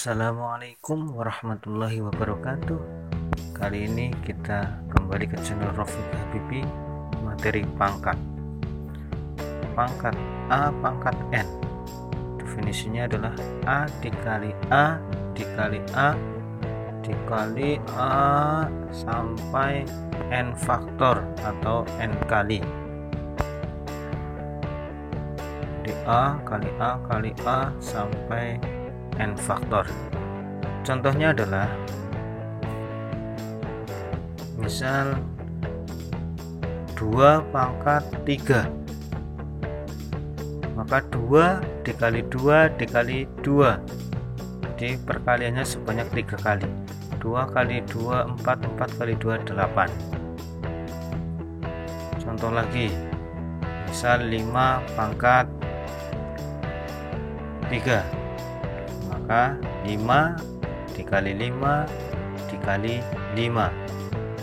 Assalamualaikum warahmatullahi wabarakatuh. Kali ini kita kembali ke channel Rafiq Habibi, materi pangkat. Pangkat A pangkat N, definisinya adalah A dikali A dikali A dikali A sampai N faktor atau N kali. Di A kali A kali A sampai N faktor. Contohnya adalah misal 2 pangkat 3, maka 2 dikali 2 dikali 2, jadi perkaliannya sebanyak 3 kali. 2 kali 2 4, 4 kali 2 8. Contoh lagi, misal 5 pangkat 3, maka 5 dikali 5 dikali 5,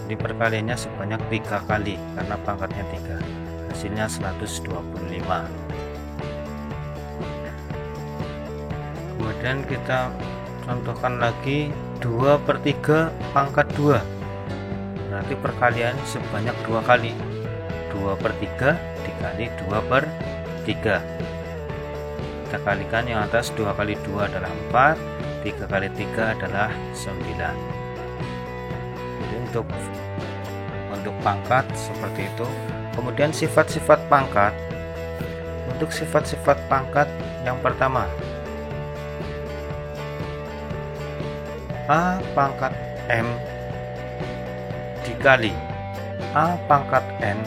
jadi perkaliannya sebanyak 3 kali karena pangkatnya 3, hasilnya 125. Kemudian kita contohkan lagi 2/3 pangkat 2, berarti perkalian sebanyak 2 kali. 2/3 dikali 2/3, kita kalikan yang atas. 2 kali 2 adalah 4, 3 kali 3 adalah 9. Jadi untuk pangkat seperti itu. Kemudian sifat-sifat pangkat. Untuk sifat-sifat pangkat yang pertama, A pangkat M dikali A pangkat N.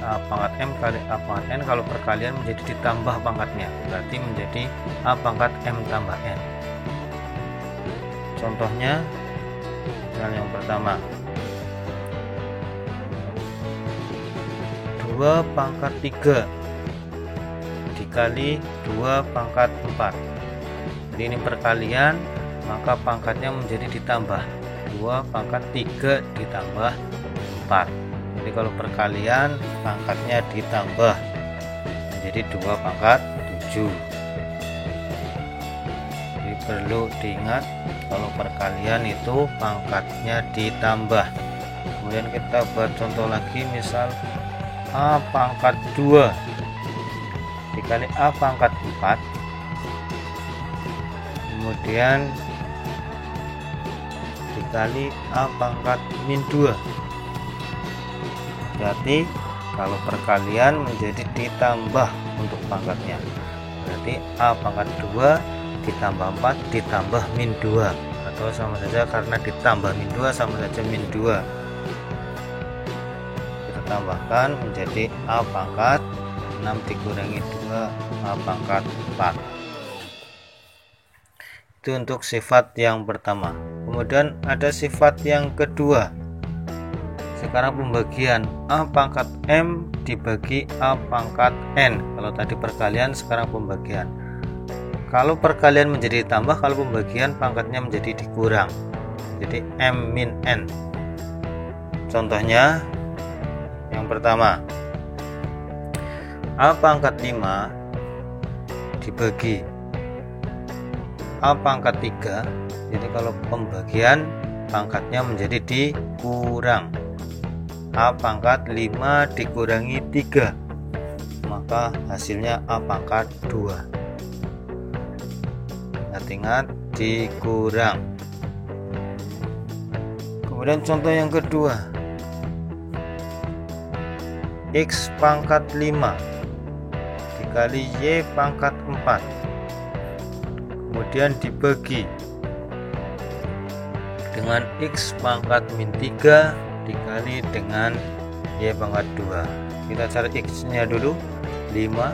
A pangkat M kali A pangkat N, kalau perkalian menjadi ditambah pangkatnya, berarti menjadi A pangkat M tambah N. Contohnya, yang pertama, 2 pangkat 3 dikali 2 pangkat 4. Jadi ini perkalian, maka pangkatnya menjadi ditambah. 2 pangkat 3 ditambah 4. Jadi kalau perkalian pangkatnya ditambah menjadi 2 pangkat 7. Jadi perlu diingat kalau perkalian itu pangkatnya ditambah. Kemudian kita buat contoh lagi, misal A pangkat 2 dikali A pangkat 4, kemudian dikali A pangkat min 2. Berarti kalau perkalian menjadi ditambah untuk pangkatnya, berarti A pangkat 2 ditambah 4 ditambah min 2, atau sama saja karena ditambah min 2 sama saja min 2. Kita tambahkan menjadi A pangkat 6 dikurangi 2 A pangkat 4. Itu untuk sifat yang pertama. Kemudian ada sifat yang kedua. Sekarang pembagian A pangkat M dibagi A pangkat N. Kalau tadi perkalian, sekarang pembagian. Kalau perkalian menjadi ditambah, kalau pembagian pangkatnya menjadi dikurang, jadi M min N. Contohnya yang pertama, A pangkat 5 dibagi A pangkat 3, jadi kalau pembagian pangkatnya menjadi dikurang. A pangkat 5 dikurangi 3, maka hasilnya A pangkat 2. Ingat-ingat, dikurang. Kemudian contoh yang kedua, X pangkat 5 dikali Y pangkat 4, kemudian dibagi dengan X pangkat min 3 dikali dengan Y pangkat 2. Kita cari X nya dulu. 5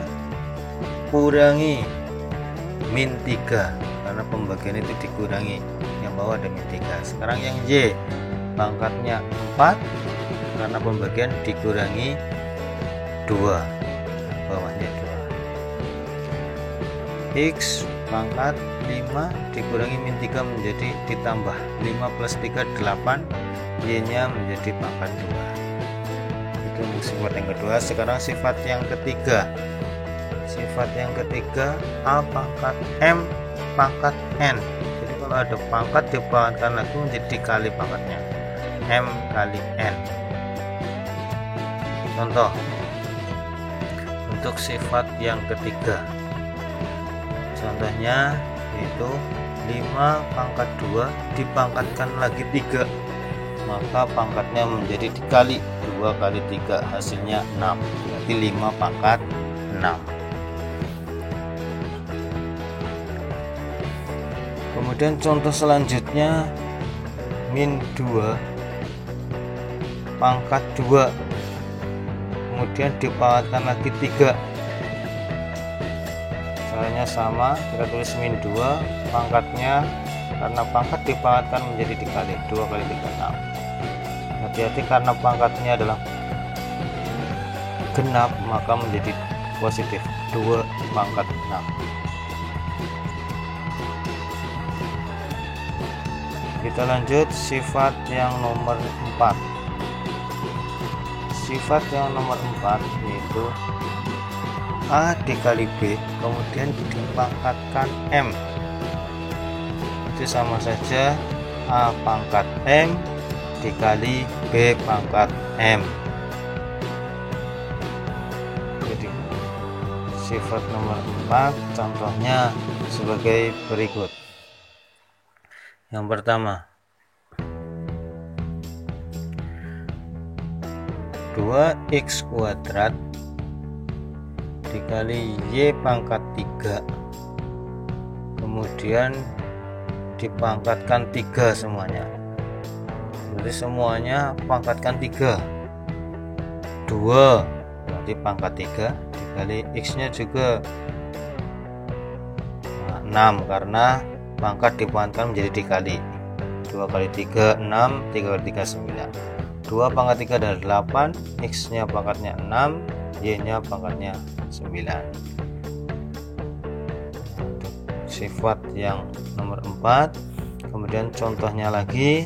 kurangi min 3, karena pembagian itu dikurangi, yang bawah ada min 3. Sekarang yang Y pangkatnya 4, karena pembagian dikurangi 2, bawahnya 2. X pangkat 5 dikurangi min 3 menjadi ditambah 5 plus 3 8, Y nya menjadi pangkat 2. Itu untuk sifat yang kedua. Sekarang sifat yang ketiga. Sifat yang ketiga A pangkat M pangkat N. Jadi kalau ada pangkat dipangkatkan lagi menjadi dikali pangkatnya, M kali N. Contoh untuk sifat yang ketiga, contohnya yaitu 5 pangkat 2 dipangkatkan lagi 3, maka pangkatnya menjadi dikali 2 kali 3, hasilnya 6, berarti 5 pangkat 6. Kemudian contoh selanjutnya min 2 pangkat 2 kemudian dipangkatkan lagi 3. Caranya sama, kita tulis min 2 pangkatnya, karena pangkat dipangkatkan menjadi dikali 2 kali 3, 6. Hati-hati karena pangkatnya adalah genap maka menjadi positif, 2 pangkat 6. Kita lanjut sifat yang nomor 4. Sifat yang nomor 4 yaitu A dikali B kemudian dipangkatkan M. Itu sama saja A pangkat M dikali B pangkat M. Jadi sifat nomor 4 contohnya sebagai berikut. Yang pertama, 2x kuadrat dikali y pangkat 3 kemudian dipangkatkan 3 semuanya. Jadi semuanya pangkatkan 3. 2 berarti pangkat 3 dikali x nya juga 6 karena pangkat dipangkatkan menjadi dikali. 2 kali 3 6, 3 kali 3 9. 2 pangkat 3 adalah 8, x nya pangkatnya 6, y nya pangkatnya 9. Untuk sifat yang nomor 4. Kemudian contohnya lagi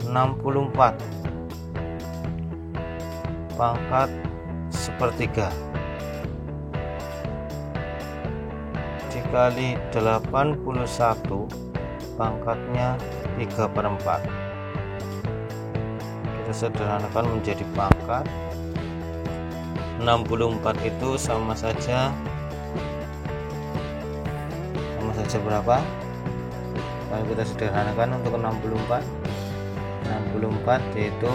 64 pangkat sepertiga dikali 81 pangkatnya 3/4. Kita sederhanakan menjadi pangkat 64 itu sama saja berapa? Kalau kita sederhanakan untuk 64 yaitu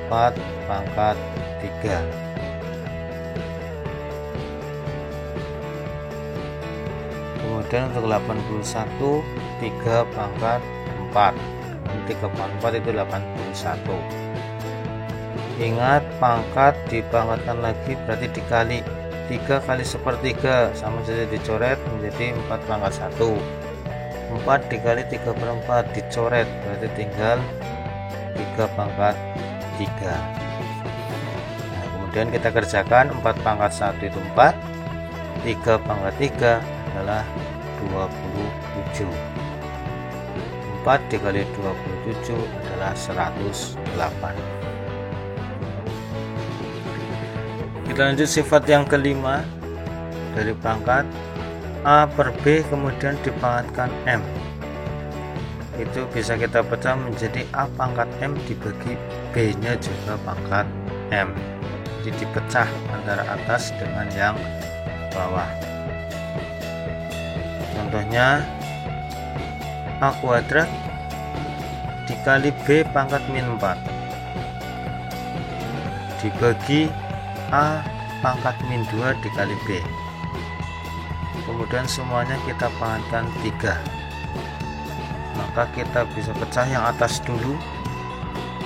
4 pangkat 3. Kemudian untuk 81 3 pangkat 4. 3 pangkat 4 itu 81. Ingat pangkat dipangkatkan lagi berarti dikali. 3 kali sepertiga sama saja dicoret menjadi 4 pangkat 1. 4 dikali 3/4 dicoret berarti tinggal 3 pangkat 3. Nah, kemudian kita kerjakan 4 pangkat 1 itu 4, 3 pangkat 3 adalah 27. 4 dikali 27 adalah 108. Kita lanjut sifat yang kelima. Dari pangkat A per B kemudian dipangkatkan M. Itu bisa kita pecah menjadi A pangkat M dibagi B nya juga pangkat M. Jadi dipecah antara atas dengan yang bawah. Contohnya A kuadrat dikali B pangkat min 4 dibagi A pangkat min 2 dikali B. Kemudian semuanya kita pangkatkan 3. Maka kita bisa pecah yang atas dulu,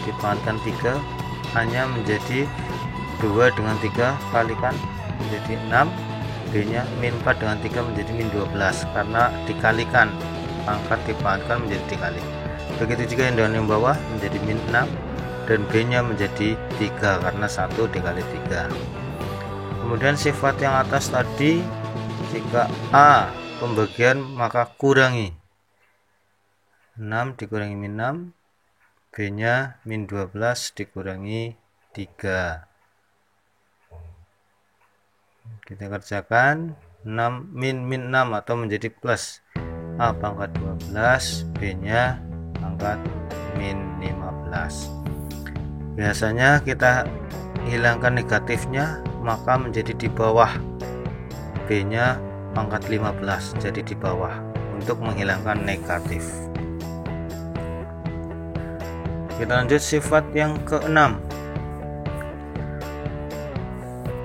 dipangkatkan 3, hanya menjadi 2 dengan 3 kalikan menjadi 6, B nya min 4 dengan 3 menjadi min 12 karena dikalikan, pangkat dipangkatkan menjadi dikali. Begitu juga yang dengan yang bawah menjadi min 6 dan B nya menjadi 3 karena 1 dikali 3. Kemudian sifat yang atas tadi, jika A pembagian maka kurangi 6 dikurangi min 6, B nya min 12 dikurangi 3. Kita kerjakan 6 min 6 atau menjadi plus. A pangkat 12, B nya pangkat min 15. Biasanya kita hilangkan negatifnya, maka menjadi di bawah. B nya pangkat 15, jadi di bawah untuk menghilangkan negatif. Kita lanjut sifat yang keenam.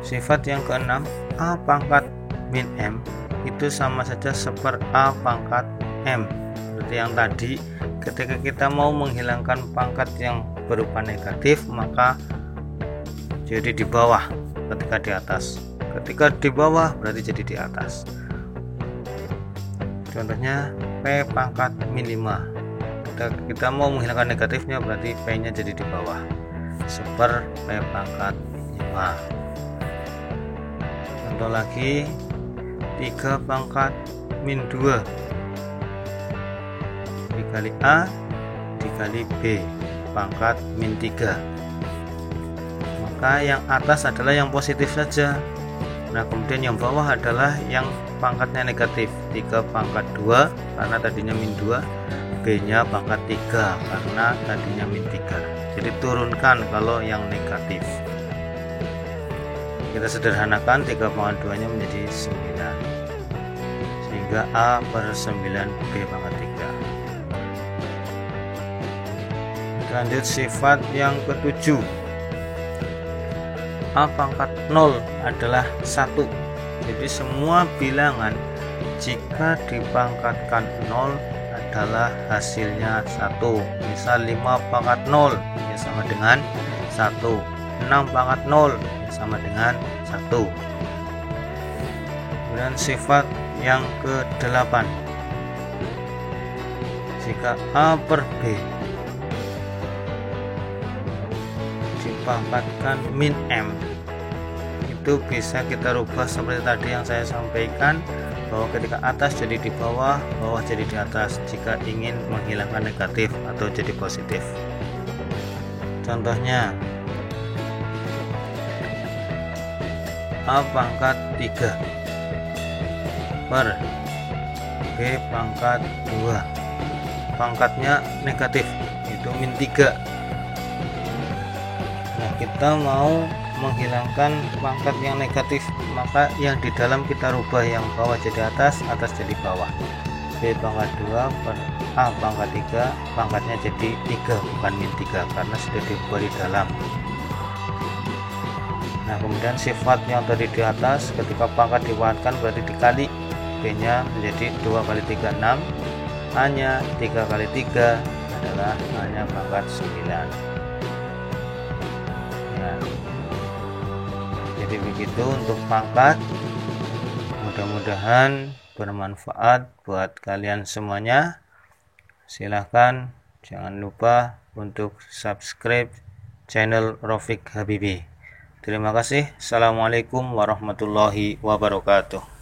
Sifat yang keenam, A pangkat min M itu sama saja seper A pangkat M. Seperti yang tadi, ketika kita mau menghilangkan pangkat yang berupa negatif, maka jadi di bawah ketika di atas. Ketika di bawah berarti jadi di atas. Contohnya P pangkat min 5. Kita mau menghilangkan negatifnya, berarti P nya jadi di bawah seper P pangkat 5. Contoh lagi 3 pangkat min 2 dikali A dikali B pangkat min 3. Maka yang atas adalah yang positif saja. Nah kemudian yang bawah adalah yang pangkatnya negatif. 3 pangkat 2 karena tadinya min 2, B nya pangkat 3 karena tadinya min 3. Jadi turunkan kalau yang negatif. Kita sederhanakan 3 pangkat 2 nya menjadi 9, sehingga A per 9 B pangkat 3. Lanjut sifat yang ketujuh, A pangkat 0 adalah 1. Jadi semua bilangan jika dipangkatkan 0 adalah hasilnya 1. Misal 5 pangkat 0 ya sama dengan 1, 6 pangkat 0 sama dengan 1. Kemudian sifat yang ke-8, jika A per B dipangkatkan min M, itu bisa kita rubah seperti tadi yang saya sampaikan, bahwa ketika atas jadi di bawah, bawah jadi di atas jika ingin menghilangkan negatif atau jadi positif. Contohnya A pangkat 3 per B pangkat 2, pangkatnya negatif, itu min 3. Nah kita mau menghilangkan pangkat yang negatif, maka yang di dalam kita rubah, yang bawah jadi atas, atas jadi bawah. B pangkat 2 per A pangkat 3, pangkatnya jadi 3 bukan min 3 karena sudah diubah di dalam. Nah kemudian sifat yang tadi di atas, ketika pangkat diwakilkan berarti dikali, B nya menjadi 2 kali 3 6, A nya 3 kali 3 adalah A nya pangkat 9 ya. Jadi begitu untuk pangkat. Mudah-mudahan bermanfaat buat kalian semuanya. Silahkan jangan lupa untuk subscribe channel Rafiq Habibi. Terima kasih. Assalamualaikum warahmatullahi wabarakatuh.